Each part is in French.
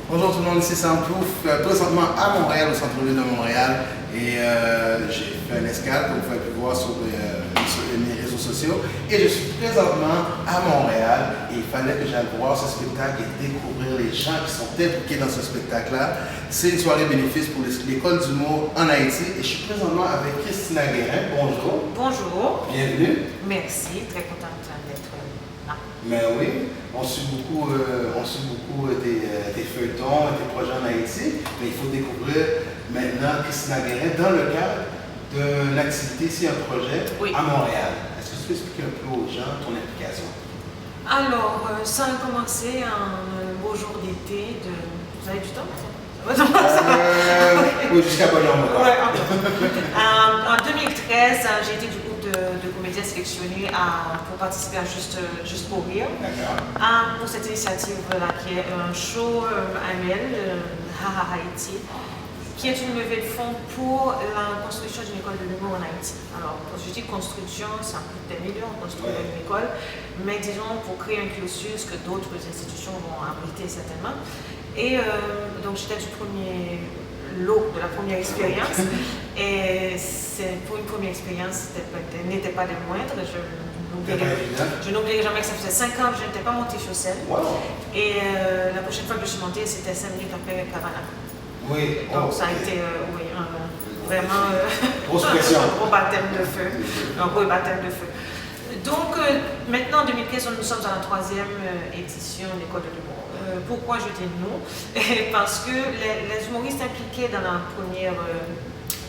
Bonjour tout le monde, ici Samplouf, présentement à Montréal, au centre-ville de Montréal. Et j'ai fait une escale, comme vous pouvez le voir sur mes réseaux sociaux. Et je suis présentement à Montréal et il fallait que j'aille voir ce spectacle et découvrir les gens qui sont impliqués dans ce spectacle-là. C'est une soirée bénéfice pour l'école d'humour en Haïti. Et je suis présentement avec Christina Guérin. Bonjour. Bonjour. Bienvenue. Merci, très contente d'être là. Mais oui, on suit beaucoup tes feuilletons et tes projets en Haïti, mais il faut découvrir maintenant Christina Guérin dans le cadre d'une activité, ici un projet à Montréal. Est-ce que tu peux expliquer un peu aux gens ton implication? Alors, ça a commencé un beau jour d'été de... Vous avez du temps? Oui, jusqu'à Bonhomme. Ouais, en 2013, j'ai été du groupe de comédiens sélectionnés pour participer à Juste pour rire. Pour cette initiative-là, qui est un show annuel, Haha Haïti, qui est une levée de fonds pour la construction d'une école de l'humour en Haïti. Alors, quand je dis construction, ça coûte des millions de construire une école, mais disons pour créer un cursus que d'autres institutions vont abriter certainement. Et donc j'étais du premier lot de la première expérience. Et pour une première expérience, n'était pas des moindres. Je n'oublierai jamais que ça faisait 5 ans que je n'étais pas montée sur scène. Wow. Et la prochaine fois que je suis montée, c'était 5 minutes après Cavana. Oui. Donc ça a été vraiment grosse pression. Un gros baptême de feu. Un gros baptême de feu. Donc maintenant en 2015, nous sommes à la 3e édition de l'École de l'humour. Pourquoi je dis non? Parce que les humoristes impliqués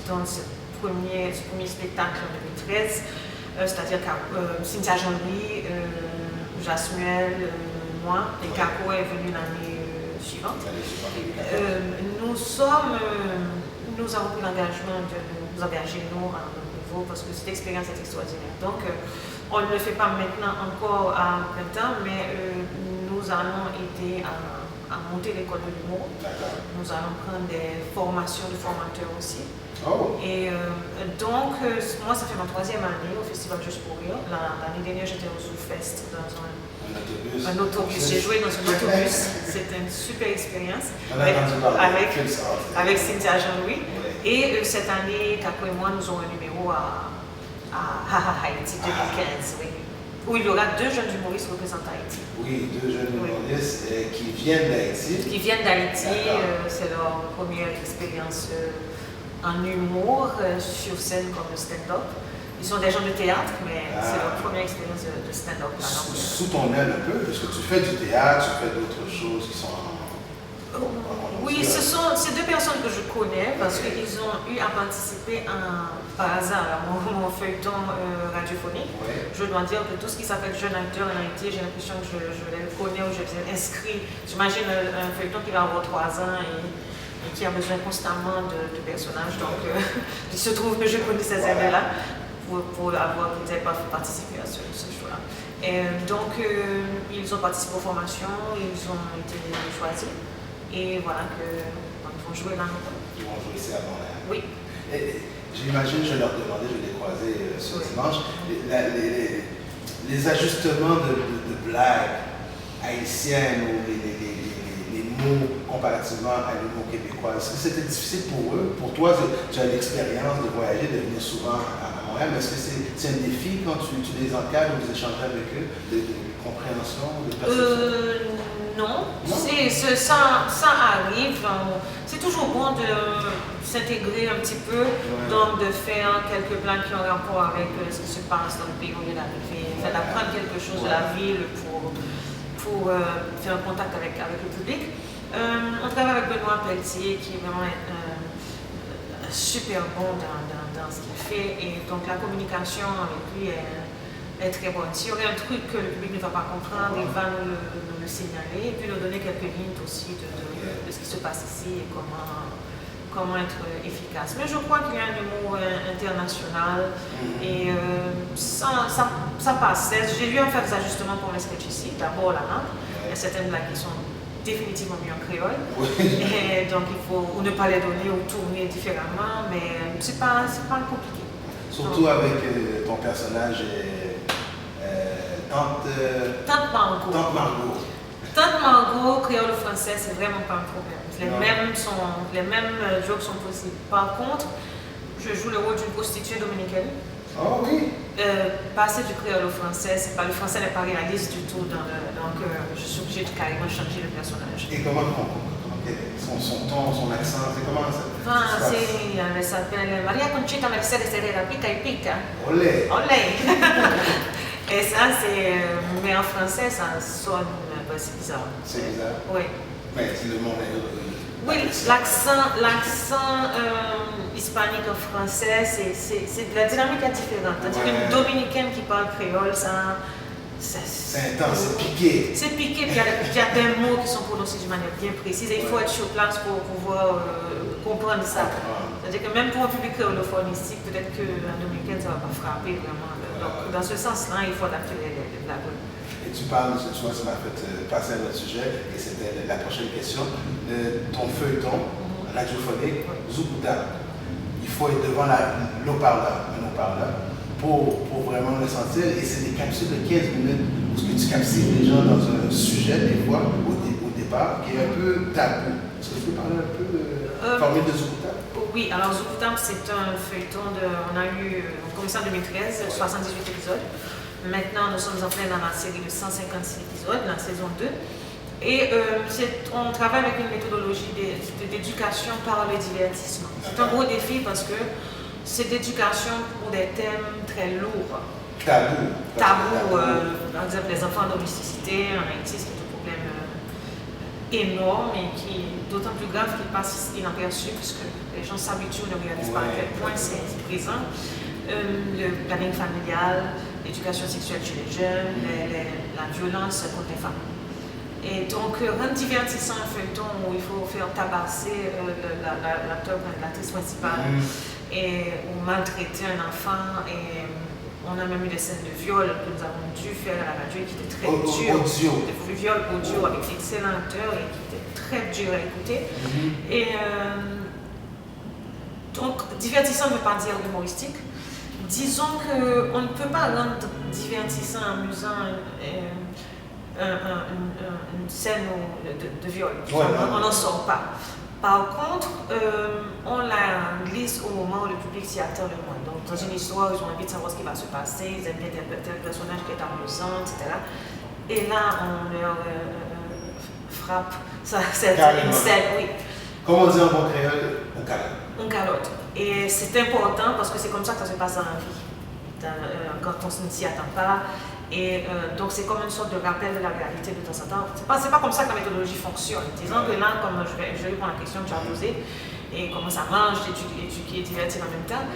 dans ce premier spectacle en 2013, c'est-à-dire Cynthia Jean-Louis, Jasmuel, moi, et Kako est venu l'année suivante. Nous avons pris l'engagement de nous engager nous à un niveau parce que cette expérience est extraordinaire. Donc, on ne le fait pas maintenant encore à plein temps, mais nous allons aider à monter l'école de l'humour. Nous allons prendre des formations de formateurs aussi. Oh. Et donc, moi, ça fait ma 3e année au Festival Juste pour rire. L'année dernière, j'étais au ZooFest dans un autobus. J'ai joué dans un autobus. C'était une super expérience avec Cynthia Jean-Louis. Et cette année, Kako et moi, nous aurons un numéro à Haha Haïti 2015, oui, où il y aura 2 jeunes humoristes représentant Haïti. Oui, 2 jeunes humoristes qui viennent d'Haïti. Qui viennent d'Haïti, c'est leur première expérience en humour sur scène comme le stand-up. Ils sont des gens de théâtre, mais c'est leur première expérience de stand-up. Sous ton aile un peu, parce que tu fais du théâtre, tu fais d'autres choses qui sont... Oui, ce sont ces 2 personnes que je connais parce qu'ils ont eu à participer par hasard à mon feuilleton radiophonique. Je dois dire que tout ce qui s'appelle jeune acteur en Haïti, j'ai l'impression que je les connais ou je les ai inscrits. J'imagine un feuilleton qui va avoir 3 ans et qui a besoin constamment de personnages. Donc, il se trouve que je connais ces années-là pour avoir peut-être pas participé à ce show-là. Donc, ils ont participé aux formations, ils ont été choisis. Et voilà qu'ils vont jouer là maintenant. Ils vont jouer ici à Montréal. Oui. J'imagine, je vais leur demander, je vais les croiser ce dimanche, les ajustements de blagues haïtiennes ou les mots comparativement à l'humour québécois. Est-ce que c'était difficile pour eux? Pour toi, tu as l'expérience de voyager, de venir souvent à Montréal, mais est-ce que c'est un défi quand tu les encadres ou vous échangez avec eux, de compréhension, de perception? Non, ça arrive. C'est toujours bon de s'intégrer un petit peu, donc de faire quelques blagues qui ont rapport avec ce qui se passe dans le pays où il est arrivé, d'apprendre quelque chose de la ville pour faire un contact avec le public. On travaille avec Benoît Pelletier qui est vraiment super bon dans ce qu'il fait et donc la communication avec lui est très bonne. S'il y aurait un truc que le public ne va pas comprendre, il va nous le signaler et puis nous donner quelques hints aussi de ce qui se passe ici et comment être efficace. Mais je crois qu'il y a un humour international et ça passe. J'ai eu à faire des ajustements pour mes sketchs ici. D'abord la langue, il y a certaines blagues qui sont définitivement mieux en créole. Et donc il faut ou ne pas les donner ou tourner différemment, mais c'est pas compliqué. Surtout avec ton personnage, Tante Margot. Tante Margot, créole ou français, c'est vraiment pas un problème. Les Non. mêmes jokes sont possibles. Par contre, je joue le rôle d'une prostituée dominicaine. Oh oui. Passer du créole au français, le français n'est pas réaliste du tout, donc je suis obligée de carrément changer le personnage. Et comment son ton, son accent, c'est comment ça? Ah, sì, elle s'appelle Maria Conchita Mercedes Herrera Pica y Pica. Olé. Olé. Et ça, mais en français, ça sonne c'est bizarre. C'est bizarre. Oui. Mais c'est le monde. Oui, l'accent hispanique en français, la dynamique est différente. Tandis qu'une dominicaine qui parle créole, c'est intense, c'est piqué. C'est piqué, puis il y a des mots qui sont prononcés d'une manière bien précise et il faut être sur place pour pouvoir comprendre ça. C'est-à-dire que même pour un public créolophone ici, peut-être qu'un dominicaine, ça ne va pas frapper vraiment. Donc, dans ce sens-là, il faut adapter les blagues. Et tu parles, tu vois, ça m'a fait passer à notre sujet, et c'était la prochaine question. Ton feuilleton radiophonique, Zukuta, il faut être devant un haut-parleur, pour vraiment le sentir, et c'est des capsules de 15 minutes où tu capsules les gens dans un sujet, des fois, au départ, qui est un peu tabou. Est-ce que tu peux parler un peu de formule de Zukuta? Oui, alors Zukuta, c'est un feuilleton on commençait en 2013, 78 épisodes. Maintenant, nous sommes en plein dans la série de 156 épisodes, la saison 2. Et on travaille avec une méthodologie d'éducation par le divertissement. C'est un gros défi parce que c'est d'éducation pour des thèmes très lourds. Tabou. Par exemple, les enfants en domesticité, en Haïti, c'est un problème énorme et qui est d'autant plus grave qu'il passe inaperçu puisque les gens s'habituent, ne réalisent pas à quel point c'est présent. Le planning familial, l'éducation sexuelle chez les jeunes, la violence contre les femmes. Et donc, rendre divertissant un feuilleton où il faut faire tabasser l'actrice principale ou maltraiter un enfant. Et on a même eu des scènes de viol que nous avons dû faire à la radio et qui étaient très dures. Des viols audio avec d'excellents acteurs et qui étaient très durs à écouter. Et donc, divertissant ne veut pas dire humoristique. Disons qu'on ne peut pas rendre divertissant, amusant une scène de viol. On n'en sort pas. Par contre, on la glisse au moment où le public s'y attend le moins. Donc, dans une histoire, ils ont envie de savoir ce qui va se passer, ils aiment bien interpréter un personnage qui est amusant, etc. Et là, on leur frappe. C'est une scène, oui. Comme on dit en bon créole, on calotte. On calotte. Et c'est important parce que c'est comme ça que ça se passe dans la vie, quand on ne s'y attend pas. Et donc c'est comme une sorte de rappel de la réalité de temps en temps. C'est pas comme ça que la méthodologie fonctionne. Disons que là, comme je vais répondre à la question que tu as posée, et comment ça marche, d'éduquer et divertir en même temps.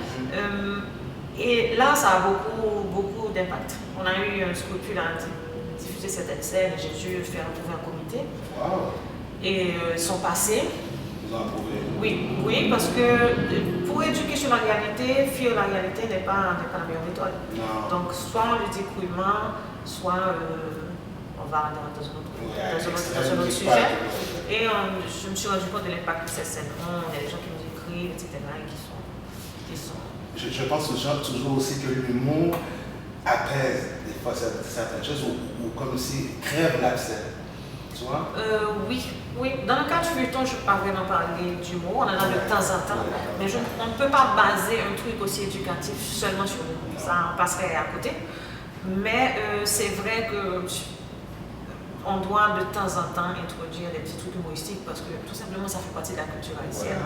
Et là, ça a beaucoup d'impact. On a eu un scrupule à diffuser certaines scènes, j'ai dû faire approuver un comité. Wow. Et ils sont passés. Vous en approuvez? Oui, parce que pour éduquer sur la réalité, fuir la réalité n'est pas la meilleure méthode. Non. Donc, soit on le dit crûment, soit on va dans un autre sujet. Et je me suis rendu compte de l'impact de ces scènes. Il y a des gens qui nous écrivent, etc. et qui sont... Je pense toujours aussi que l'humour apaise des fois certaines choses ou comme si crève l'abcès. Tu vois? Oui. Dans le cas du feuilleton, je ne peux pas vraiment parler d'humour, on en a de temps en temps, mais on ne peut pas baser un truc aussi éducatif seulement sur l'humour, ça en passerait à côté. Mais c'est vrai qu'on doit de temps en temps introduire des petits trucs humoristiques parce que tout simplement ça fait partie de la culture haïtienne.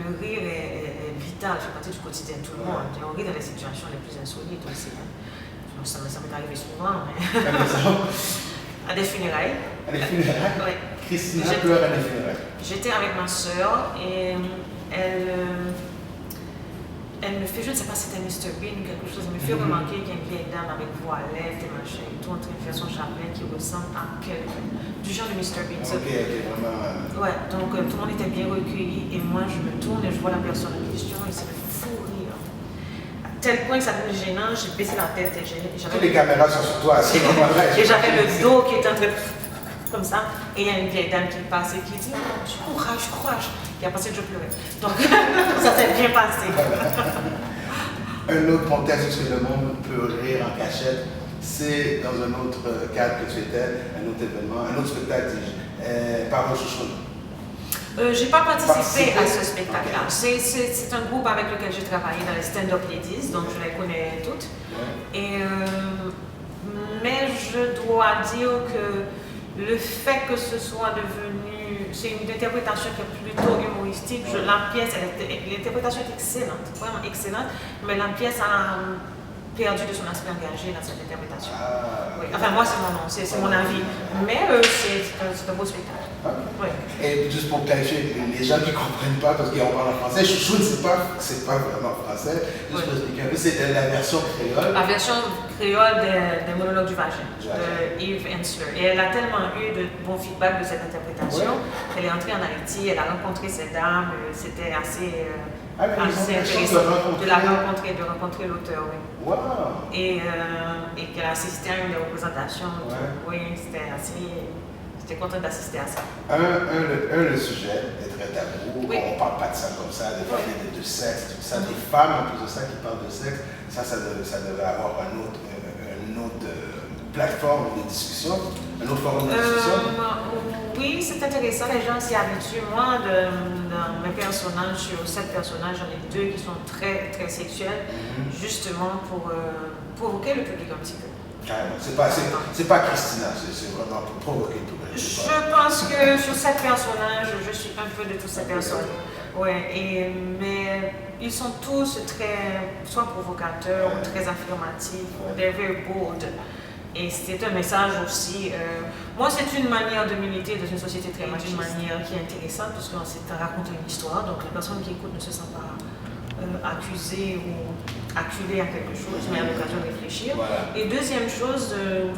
Le rire est vital, ça fait partie du quotidien de tout le monde. On rit dans les situations les plus insolites aussi. Ça m'est arrivé souvent, mais... À des funérailles. À des funérailles? Oui. Christina pleure à des funérailles. J'étais avec ma soeur et elle me fait, je ne sais pas si c'était Mr. Bean ou quelque chose, elle me fait remarquer qu'il y a une vieille dame avec voix lèvres et machin et tout en train de faire son chapelet qui ressemble à quelqu'un du genre de Mr. Bean. Ok, vraiment. Ouais, donc tout le monde était bien recueilli et moi je me tourne et je vois la personne en question et c'est me fou rire. À tel point que ça devient gênant, j'ai baissé la tête et toutes les caméras sont sur toi à ce moment-là. Et j'avais le dos qui était en train de... comme ça, et il y a une vieille dame qui passe et qui dit oh, courage. Et après, je pleurais. Donc, ça s'est bien passé. Un autre contexte où le monde peut rire en cachette, c'est dans un autre cadre que tu étais, un autre événement, un autre spectacle, Parole Chouchoune. J'ai pas participé à ce spectacle-là. Okay. C'est un groupe avec lequel j'ai travaillé dans les Stand-Up Ladies, donc je les connais toutes. Ouais. Mais je dois dire que le fait que ce soit devenu, c'est une interprétation qui est plutôt humoristique. La pièce, l'interprétation est excellente, vraiment excellente, mais la pièce a perdu de son aspect engagé dans cette interprétation. Oui. Enfin, moi, c'est mon nom, c'est mon avis. Mais c'est un beau spectacle. Okay. Oui. Et juste pour clarifier, les gens qui ne comprennent pas, parce qu'on parle en français, Chouchoune, c'est pas vraiment français. Juste pour expliquer un peu, c'est la version créole. La version créole des monologues du vagin, de Eve Ensler. Et elle a tellement eu de bons feedbacks de cette interprétation. Ouais. Elle est entrée en Haïti, elle a rencontré ces dames, c'était assez intéressant de la rencontrer, de rencontrer l'auteur. Oui. Wow. Et qu'elle a assisté à une des représentations. Ouais. Oui, c'était assez. J'étais contente d'assister à ça. Le sujet est très tabou. Oui. On ne parle pas de ça comme ça, de parler de sexe, tout ça. Des femmes, en plus de ça, qui parlent de sexe, ça devait avoir une autre plateforme de discussion, un autre forum de discussion. Oui, c'est intéressant. Les gens s'y habituent. Moi, dans mes personnages, sur 7 personnages, j'en ai 2 qui sont très, très sexuels, justement pour provoquer le public un petit peu. C'est pas Christina, c'est vraiment pour provoquer tout le monde. Je pense que sur 7 personnages, je suis un peu de toutes ces personnes. Ouais, mais ils sont tous soit provocateurs, ou très affirmatifs, they're very bold. Et c'est un message aussi. Moi, c'est une manière de militer dans une société très machiste, une manière qui est intéressante parce qu'on s'est raconté une histoire, donc les personnes qui écoutent ne se sentent pas accusées ou acculées à quelque chose, mais à l'occasion de réfléchir. Voilà. Et deuxième chose,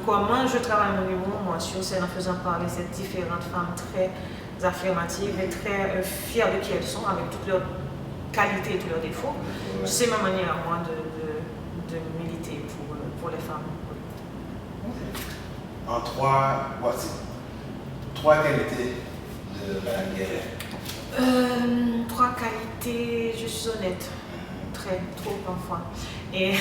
comment je travaille mon humour, moi, sur scène en faisant parler ces différentes femmes très affirmatives et très fières de qui elles sont, avec toutes leurs qualités et tous leurs défauts. Ouais. C'est ma manière, moi, de militer pour les femmes. En 3 qualités de Mme Guérin. 3 qualités, je suis honnête, trop parfois. Et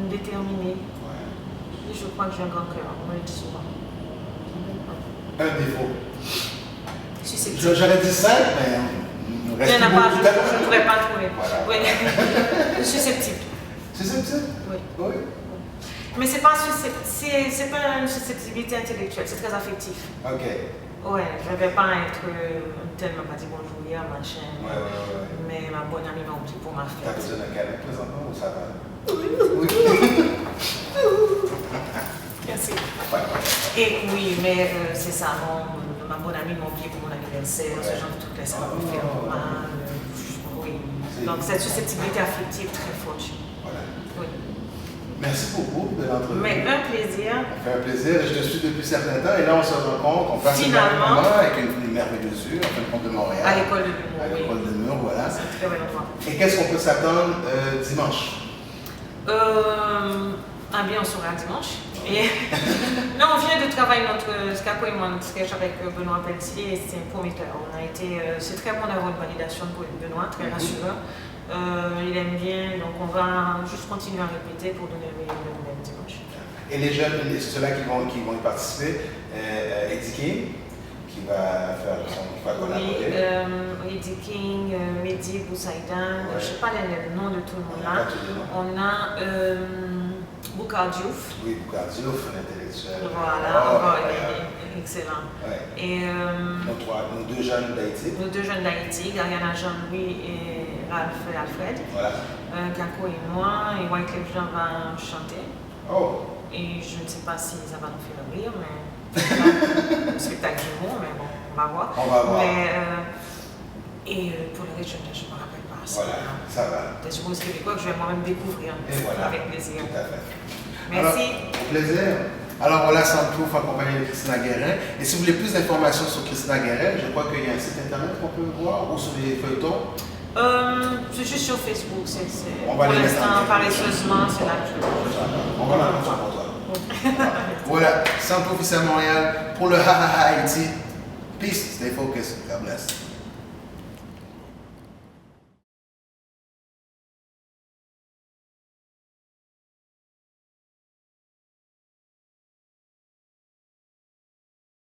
déterminée. Ouais. Et je crois que j'ai un grand cœur, on me le dit souvent. Un défaut. Susceptible. J'aurais dit 5, mais il reste je ne pourrais pas trouver. Voilà. Oui. Susceptible. Susceptible? Oui. Mais c'est pas une susceptibilité intellectuelle, c'est très affectif. Ok. Ouais, je ne vais pas être tellement pas dit bonjour hier, machin. Ouais. Mais ma bonne amie m'a oublié pour ma fête. T'as besoin d'un câlin présentement ou ça va? Oui. Merci. Ouais. Et oui, mais c'est ça, ma bonne amie m'a oublié pour mon anniversaire, ce genre de trucs là, ça va me faire mal. Oui. Donc cette susceptibilité affective très forte. Voilà. Oui. Merci beaucoup de l'entrevue. Mais un plaisir. Ça fait un plaisir. Je te suis depuis certains temps et là on se rencontre, on passe finalement avec une merveilleuse vue, en fin de compte de Montréal. À l'école de l'humour. À l'école de l'humour, voilà. C'est très bel endroit. Et qu'est-ce qu'on peut s'attendre dimanche? Bien, on sera dimanche. Et non, on vient de travailler notre Skako et moi, notre sketch avec Benoît Pelletier et c'est prometteur. C'est très bon d'avoir une validation pour Benoît, très rassurant. Il aime bien, donc on va juste continuer à répéter pour donner le meilleur dimanche. Et les jeunes, ceux-là qui vont y participer, Eddie King, qui va collaborer. Oui, Eddie King, Mehdi Boussaïdan, je ne sais pas les noms de tout le monde là. On a Boukhar Diouf. Oui, Boukhar Diouf, un intellectuel. Voilà, il est excellent. Ouais. Et nos 2 jeunes d'Haïti. Nos 2 jeunes d'Haïti, Gariana Jean-Louis et Ralph Alfred. Voilà. Kako et moi, et Wyclef Jean va chanter. Oh! Et je ne sais pas si ça va nous faire rire, mais. Spectacle d'humour, mais bon, on va voir. On va voir. Et pour le reste, je ne me rappelle pas. Voilà, ça va. Des humoristes québécois que je vais moi-même découvrir. Voilà. Avec plaisir. Tout à fait. Merci. Alors, au plaisir. Alors voilà, Soundproof accompagné de Christina Guérin. Et si vous voulez plus d'informations sur Christina Guérin, je crois qu'il y a un site internet qu'on peut voir ou sur les feuilletons. C'est juste sur Facebook. On va pour les l'instant, paresseusement, c'est là que je On va la mettre sur le comptoir. Voilà, Soundproof ici à Montréal pour le Ha Ha Ha Haïti. Peace, stay focused. God bless.